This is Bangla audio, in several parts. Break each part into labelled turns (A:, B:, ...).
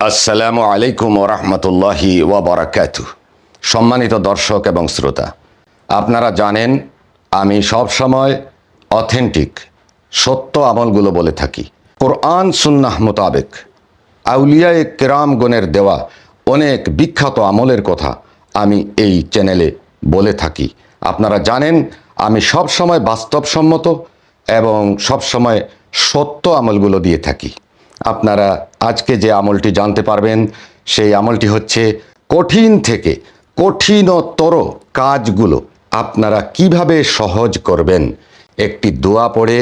A: আসসালামু আলাইকুম ওরহমতুল্লাহি ওয়াবারাকাতুহু। সম্মানিত দর্শক এবং শ্রোতা, আপনারা জানেন আমি সব সময় অথেন্টিক সত্য আমলগুলো বলে থাকি। কোরআন সুন্নাহ মোতাবেক আউলিয়ায়ে কেরামগণের দেওয়া অনেক বিখ্যাত আমলের কথা আমি এই চ্যানেলে বলে থাকি। আপনারা জানেন আমি সব সময় বাস্তবসম্মত এবং সব সময় সত্য আমলগুলো দিয়ে থাকি। আপনারা আজকে যে আমলটি জানতে পারবেন সেই আমলটি হচ্ছে কঠিন থেকে কঠিনতর কাজগুলো আপনারা কিভাবে সহজ করবেন। একটি দোয়া পড়ে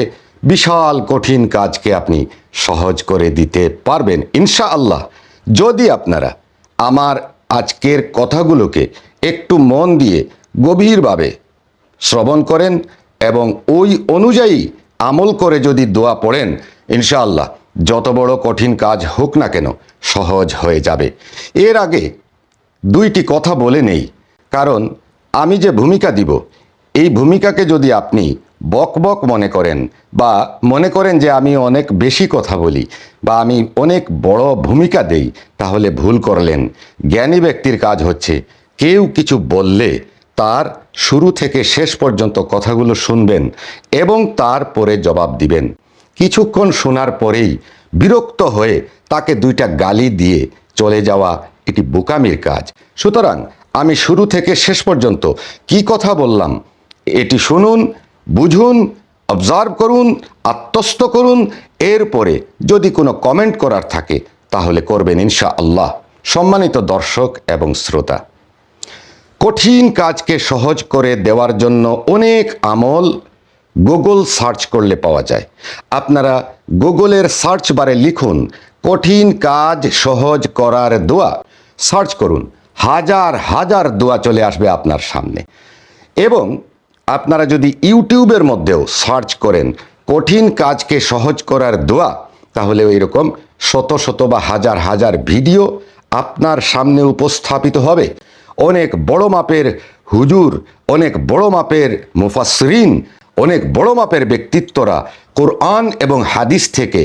A: বিশাল কঠিন কাজকে আপনি সহজ করে দিতে পারবেন ইনশাআল্লাহ, যদি আপনারা আমার আজকের কথাগুলোকে একটু মন দিয়ে গভীরভাবে শ্রবণ করেন এবং ওই অনুযায়ী আমল করে যদি দোয়া পড়েন, ইনশাআল্লাহ যত বড় কঠিন কাজ হোক না কেন সহজ হয়ে যাবে। এর আগে দুইটি কথা বলে নেই, কারণ আমি যে ভূমিকা দিব এই ভূমিকাকে যদি আপনি বকবক মনে করেন বা মনে করেন যে আমি অনেক বেশি কথা বলি বা আমি অনেক বড় ভূমিকা দেই, তাহলে ভুল করলেন। জ্ঞানী ব্যক্তির কাজ হচ্ছে কেউ কিছু বললে তার শুরু থেকে শেষ পর্যন্ত কথাগুলো শুনবেন এবং তারপরে জবাব দিবেন। কিছুক্ষণ শোনার পরেই বিরক্ত হয়ে তাকে দুইটা গালি দিয়ে চলে যাওয়া এটি বোকামির কাজ। সুতরাং আমি শুরু থেকে শেষ পর্যন্ত কি কথা বললাম এটি শুনুন, বুঝুন, অবজার্ভ করুন, আত্মস্থ করুন। এরপরে যদি কোনো কমেন্ট করার থাকে তাহলে করবেন ইনশাআল্লাহ। সম্মানিত দর্শক এবং শ্রোতা, কঠিন কাজকে সহজ করে দেওয়ার জন্য অনেক আমল গুগল সার্চ করলে পাওয়া যায়। আপনারা গুগলের সার্চ বারে লিখুন কঠিন কাজ সহজ করার দোয়া, সার্চ করুন, হাজার হাজার দোয়া চলে আসবে আপনার সামনে। এবং আপনারা যদি ইউটিউবের মধ্যেও সার্চ করেন কঠিন কাজকে সহজ করার দোয়া, তাহলে ওই রকম শত শত বা হাজার হাজার ভিডিও আপনার সামনে উপস্থাপিত হবে। অনেক বড় মাপের হুজুর, অনেক বড় মাপের মুফাসসিরিন, অনেক বড় মাপের ব্যক্তিত্বরা কোরআন এবং হাদিস থেকে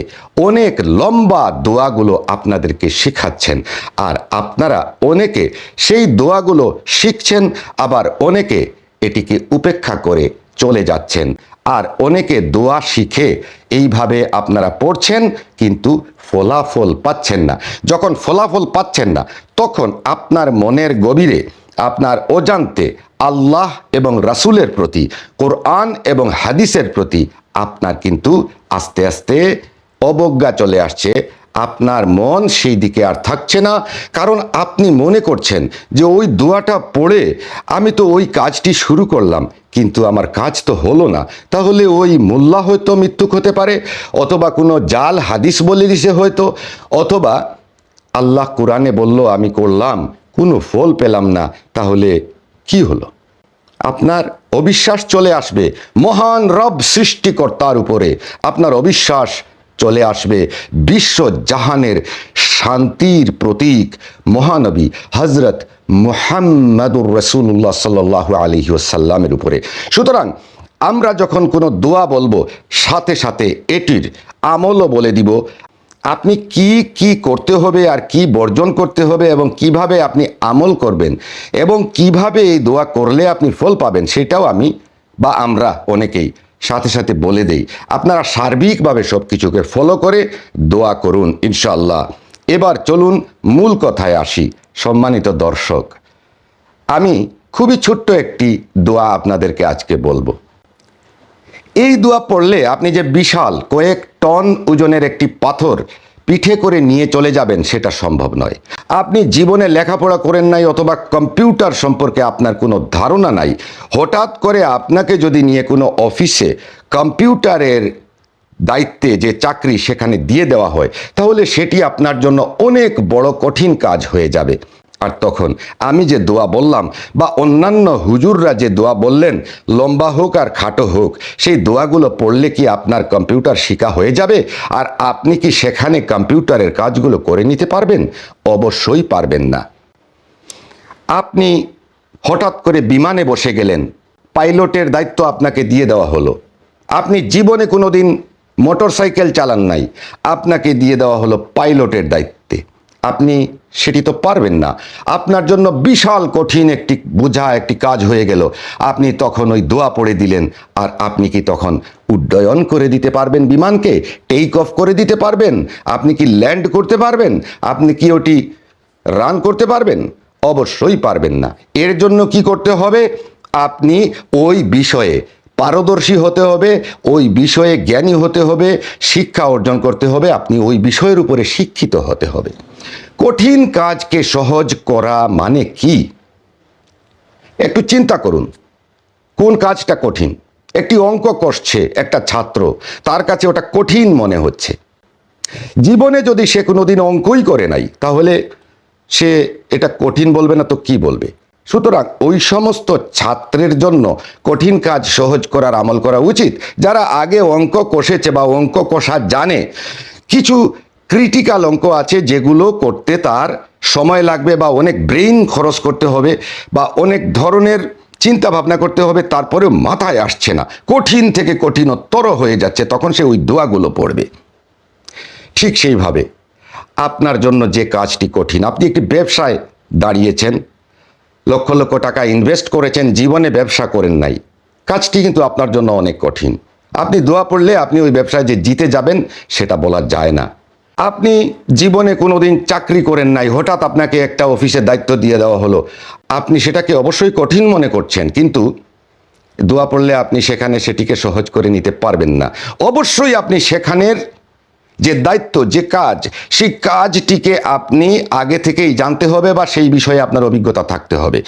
A: অনেক লম্বা দোয়াগুলো আপনাদেরকে শেখাচ্ছেন। আর আপনারা অনেকে সেই দোয়াগুলো শিখছেন, আবার অনেকে এটিকে উপেক্ষা করে চলে যাচ্ছেন। আর অনেকে দোয়া শিখে এইভাবে আপনারা পড়ছেন কিন্তু ফলাফল পাচ্ছেন না। যখন ফলাফল পাচ্ছেন না তখন আপনার মনের গভীরে আপনার অজান্তে আল্লাহ এবং রাসূলের প্রতি, কোরআন এবং হাদিসের প্রতি আপনার কিন্তু আস্তে আস্তে অবজ্ঞা চলে আসছে। আপনার মন সেই দিকে আর থাকছে না, কারণ আপনি মনে করছেন যে ওই দোয়াটা পড়ে আমি তো ওই কাজটি শুরু করলাম কিন্তু আমার কাজ তো হলো না। তাহলে ওই মোল্লা হয়তো মিথ্যুক হতে পারে, অথবা কোনো জাল হাদিস বলে দিছে হয়তো, অথবা আল্লাহ কোরআনে বলল আমি করলাম কোনো ফল পেলাম না, তাহলে কি হলো? আপনার অবিশ্বাস চলে আসবে মহান রব সৃষ্টিকর্তার উপরে, আপনার অবিশ্বাস চলে আসবে বিশ্ব জাহানের শান্তির প্রতীক মহানবী হজরত মুহাম্মাদুর রাসূলুল্লাহ সাল্লাল্লাহু আলাইহি ওয়াসাল্লামের উপরে। সুতরাং আমরা যখন কোনো দোয়া বলবো সাথে সাথে এটির আমলও বলে দিব। আপনি কি কি করতে হবে আর কি বর্জন করতে হবে এবং কিভাবে আপনি আমল করবেন এবং কিভাবে এই দোয়া করলে আপনি ফল পাবেন, সেটাও আমি বা আমরা অনেকেই সাথে সাথে বলে দেই। আপনারা সার্বিকভাবে সব কিছুকে ফলো করে দোয়া করুন ইনশাআল্লাহ। এবার চলুন মূল কথায় আসি। সম্মানিত দর্শক, আমি খুবই ছোট্ট একটি দোয়া আপনাদেরকে আজকে বলবো। এই দোয়া পড়লে আপনি যে বিশাল কয়েক টন ওজনের একটি পাথর পিঠে করে নিয়ে চলে যাবেন সেটা সম্ভব নয়। আপনি জীবনে লেখাপড়া করেন নাই অথবা কম্পিউটার সম্পর্কে আপনার কোনো ধারণা নাই, হঠাৎ করে আপনাকে যদি নিয়ে কোনো অফিসে কম্পিউটারের দায়িত্বে যে চাকরি সেখানে দিয়ে দেওয়া হয়, তাহলে সেটি আপনার জন্য অনেক বড় কঠিন কাজ হয়ে যাবে। আর তখন আমি যে দোয়া বললাম বা অন্যান্য হুজুররা যে দোয়া বললেন, লম্বা হোক আর খাটো হোক, সেই দোয়াগুলো পড়লে কি আপনার কম্পিউটার শিখা হয়ে যাবে? আর আপনি কি সেখানে কম্পিউটারের কাজগুলো করে নিতে পারবেন? অবশ্যই পারবেন না। আপনি হঠাৎ করে বিমানে বসে গেলেন, পাইলটের দায়িত্ব আপনাকে দিয়ে দেওয়া হলো। আপনি জীবনে কোনোদিন মোটরসাইকেল চালান নাই, আপনাকে দিয়ে দেওয়া হলো পাইলটের দায়িত্বে। আপনি সেটি তো পারবেন না। আপনার জন্য বিশাল কঠিন একটি বোঝা একটি কাজ হয়ে গেল, আপনি তখন ওই দোয়া পড়ে দিলেন। আর আপনি কি তখন উড্ডয়ন করে দিতে পারবেন বিমানকে? টেক অফ করে দিতে পারবেন? আপনি কি ল্যান্ড করতে পারবেন? আপনি কি ওটি রান করতে পারবেন? অবশ্যই পারবেন না। এর জন্য কি করতে হবে? আপনি ওই বিষয়ে পারদর্শী হতে হবে, ওই বিষয়ে জ্ঞানী হতে হবে, শিক্ষা অর্জন করতে হবে, আপনি ওই বিষয়ের উপরে শিক্ষিত হতে হবে। কঠিন কাজকে সহজ করা মানে কি? একটু চিন্তা করুন, কোন কাজটা কঠিন? একটি অঙ্ক কষছে একটা ছাত্র, তার কাছে ওটা কঠিন মনে হচ্ছে। জীবনে যদি সে কোনোদিন অঙ্কই করে নাই, তাহলে সে এটা কঠিন বলবে না তো কি বলবে? সুতরাং ওই সমস্ত ছাত্রের জন্য কঠিন কাজ সহজ করার আমল করা উচিত, যারা আগে অঙ্ক কষেছে বা অঙ্ক কষা জানে। কিছু ক্রিটিক্যাল অঙ্ক আছে যেগুলো করতে তার সময় লাগবে, বা অনেক ব্রেইন খরচ করতে হবে, বা অনেক ধরনের চিন্তা ভাবনা করতে হবে, তারপরেও মাথায় আসছে না, কঠিন থেকে কঠিনতর হয়ে যাচ্ছে, তখন সে ওই দোয়াগুলো পড়বে। ঠিক সেইভাবে আপনার জন্য যে কাজটি কঠিন, আপনি একটি ব্যবসায় দাঁড়িয়েছেন, লক্ষ লক্ষ টাকা ইনভেস্ট করেছেন, জীবনে ব্যবসা করেন নাই, কাজটি কিন্তু আপনার জন্য অনেক কঠিন। আপনি দোয়া পড়লে আপনি ওই ব্যবসায় যে জিতে যাবেন সেটা বলা যায় না। আপনি জীবনে কোনোদিন চাকরি করেন নাই, হঠাৎ আপনাকে একটা অফিসের দায়িত্ব দিয়ে দেওয়া হলো, আপনি সেটাকে অবশ্যই কঠিন মনে করছেন, কিন্তু দোয়া পড়লে আপনি সেখানে সেটিকে সহজ করে নিতে পারবেন না। অবশ্যই আপনি সেখানের যে দায়িত্ব, যে কাজ, সেই কাজটিকে আপনি আগে থেকেই জানতে হবে, বা সেই বিষয়ে আপনার অভিজ্ঞতা থাকতে হবে।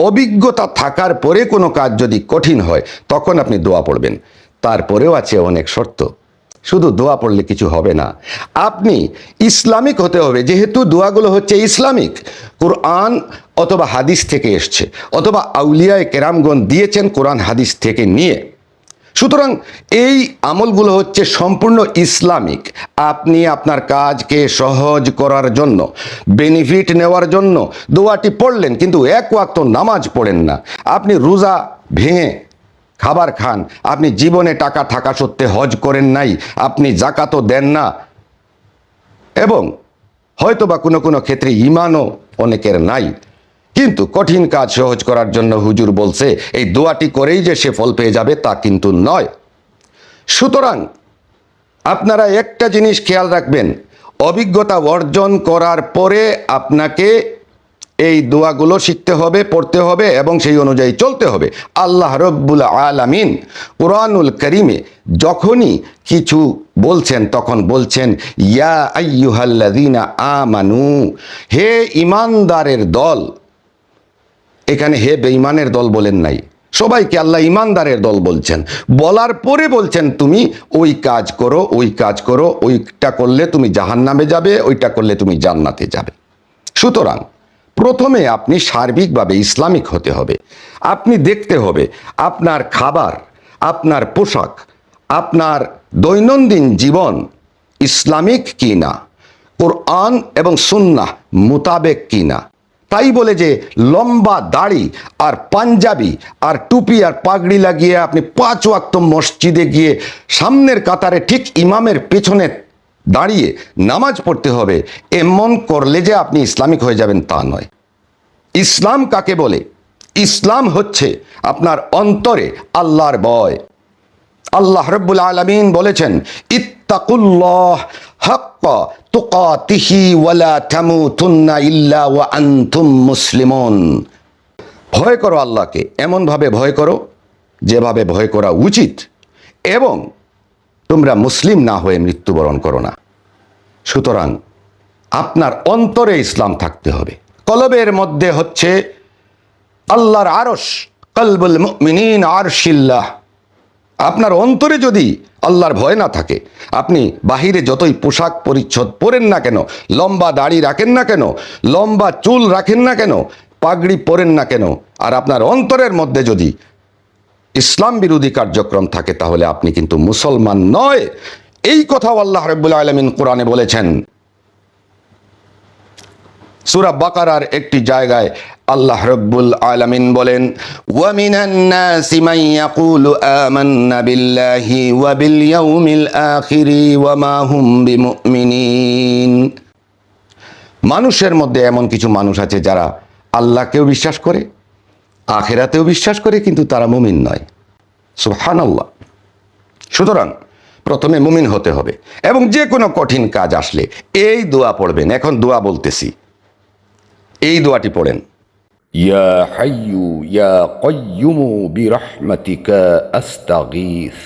A: অভিজ্ঞতা থাকার পরে কোনো কাজ যদি কঠিন হয়, তখন আপনি দোয়া পড়বেন। তারপরেও আছে অনেক শর্ত। শুধু দোয়া পড়লে কিছু হবে না, আপনি ইসলামিক হতে হবে। যেহেতু দোয়াগুলো হচ্ছে ইসলামিক, কোরআন অথবা হাদিস থেকে এসছে, অথবা আউলিয়ায়ে কেরামগণ দিয়েছেন কোরআন হাদিস থেকে নিয়ে। সুতরাং এই আমলগুলো হচ্ছে সম্পূর্ণ ইসলামিক। আপনি আপনার কাজকে সহজ করার জন্য, বেনিফিট নেওয়ার জন্য দোয়াটি পড়লেন, কিন্তু এক ওয়াক্ত নামাজ পড়েন না, আপনি রোজা ভেঙে খাবার খান, আপনি জীবনে টাকা থাকা সত্ত্বে হজ করেন নাই, আপনি জাকাতও দেন না, এবং হয়তো বা কোনো কোনো ক্ষেত্রে ঈমানও অনেকের নাই, কিন্তু কঠিন কাজ সহজ করার জন্য হুজুর বলছে এই দোয়াটি করেই যে সে ফল পেয়ে যাবে, তা কিন্তু নয়। সুতরাং আপনারা একটা জিনিস খেয়াল রাখবেন, অভিজ্ঞতা অর্জন করার পরে আপনাকে এই দোয়াগুলো শিখতে হবে, পড়তে হবে, এবং সেই অনুযায়ী চলতে হবে। আল্লাহ রব্বুল আলামিন কুরআনুল কারীমে যখনই কিছু বলছেন, তখন বলছেন ইয়া আইয়ুহাল্লাযীনা আমানু, হে ঈমানদারের দল। এখানে হে বেঈমানের দল বলেন নাই, সবাইকে আল্লাহ ঈমানদারের দল বলছেন। বলার পরে বলছেন তুমি ওই কাজ করো, ওই কাজ করো, ওইটা করলে তুমি জাহান্নামে যাবে, ওইটা করলে তুমি জান্নাতে যাবে। সুতরাং প্রথমে আপনি সার্বিকভাবে ইসলামিক হতে হবে। আপনি দেখতে হবে আপনার খাবার, আপনার পোশাক, আপনার দৈনন্দিন জীবন ইসলামিক কি না, কোরআন এবং সুন্নাহ মোতাবেক কি না। তাই বলে যে লম্বা দাড়ি আর পাঞ্জাবি আর টুপি আর পাগড়ি লাগিয়ে আপনি 5 ওয়াক্ত মসজিদে গিয়ে সামনের কাতারে ঠিক ইমামের পেছনে দাঁড়িয়ে নামাজ পড়তে হবে, এমন করলে যে আপনি ইসলামিক হয়ে যাবেন তা নয়। ইসলাম কাকে বলে? ইসলাম হচ্ছে আপনার অন্তরে আল্লাহর ভয়। আল্লাহ রব্বুল আলামিন বলেছেন ইত্তাকুল্লাহ হাক্কা তুকাতিহি ওয়ালা তামুতুন্না ইল্লা ওয়া আনতুম মুসলিমুন। ভয় করো আল্লাহকে, এমনভাবে ভয় করো যেভাবে ভয় করা উচিত, এবং তোমরা মুসলিম না হয়ে মৃত্যুবরণ করো না। সুতরাং আপনার অন্তরে ইসলাম থাকতে হবে। কলবের মধ্যে হচ্ছে আল্লাহর আরশ, কলবুল মুমিনিন আরশিল্লাহ। আপনার অন্তরে যদি আল্লাহর ভয় না থাকে, আপনি বাহিরে যতই পোশাক পরিচ্ছদ পরেন না কেন, লম্বা দাড়ি রাখেন না কেন, লম্বা চুল রাখেন না কেন, পাগড়ি পরেন না কেন, আর আপনার অন্তরের মধ্যে যদি ইসলাম বিরোধী কার্যক্রম থাকে, তাহলে আপনি কিন্তু মুসলমান নয়। এই কথাও আল্লাহ রাব্বুল আলামিন কোরআনে বলেছেন। সূরা বাকারার একটি জায়গায় আল্লাহ রাব্বুল আলামিন বলেন ওয়া মিনান নাসি মান ইয়াকুলু আমান্না বিল্লাহি ওয়া বিল ইয়াউমিল আখিরি ওয়া মা হুম বিমুমিনিন। মানুষের মধ্যে এমন কিছু মানুষ আছে যারা আল্লাহকেও বিশ্বাস করে, আখেরাতেও বিশ্বাস করে, কিন্তু তারা মুমিন নয়। সুবহানাল্লাহ। সুতরাং প্রথমে মুমিন হতে হবে এবং যে কোনো কঠিন কাজ আসলে এই দোয়া পড়বেন। এখন দোয়া বলতেছি, এই দোয়াটি পড়েন।
B: يا حي يا قيوم برحمتك أستغيث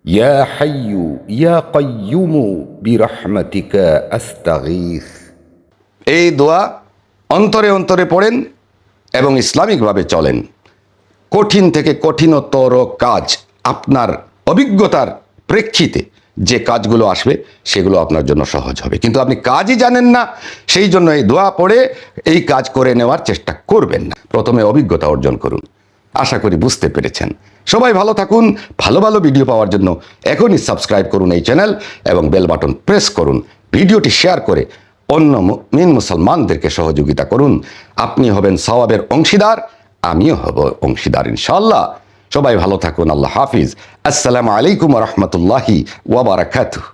B: يا حي يا قيوم برحمتك أستغيث।
A: এই দোয়া অন্তরে অন্তরে পড়েন এবং ইসলামিকভাবে চলেন। কঠিন থেকে কঠিনতর কাজ, আপনার অভিজ্ঞতার প্রেক্ষিতে যে কাজগুলো আসবে সেগুলো আপনার জন্য সহজ হবে, কিন্তু আপনি কাজই জানেন না, সেই জন্য এই দোয়া পড়ে এই কাজ করে নেওয়ার চেষ্টা করবেন না। প্রথমে অভিজ্ঞতা অর্জন করুন। আশা করি বুঝতে পেরেছেন। সবাই ভালো থাকুন। ভালো ভালো ভিডিও পাওয়ার জন্য এখনই সাবস্ক্রাইব করুন এই চ্যানেল এবং বেল বাটন প্রেস করুন। ভিডিওটি শেয়ার করে অন্য মুমিন মুসলমানদেরকে সহযোগিতা করুন। আপনি হবেন সওয়াবের অংশীদার, আমিও হব অংশীদার ইনশাআল্লাহ। সবাই ভালো থাকুন। আল্লাহ হাফিজ। আসসালামু আলাইকুম ওয়া রাহমাতুল্লাহি ওয়া বারাকাতুহু।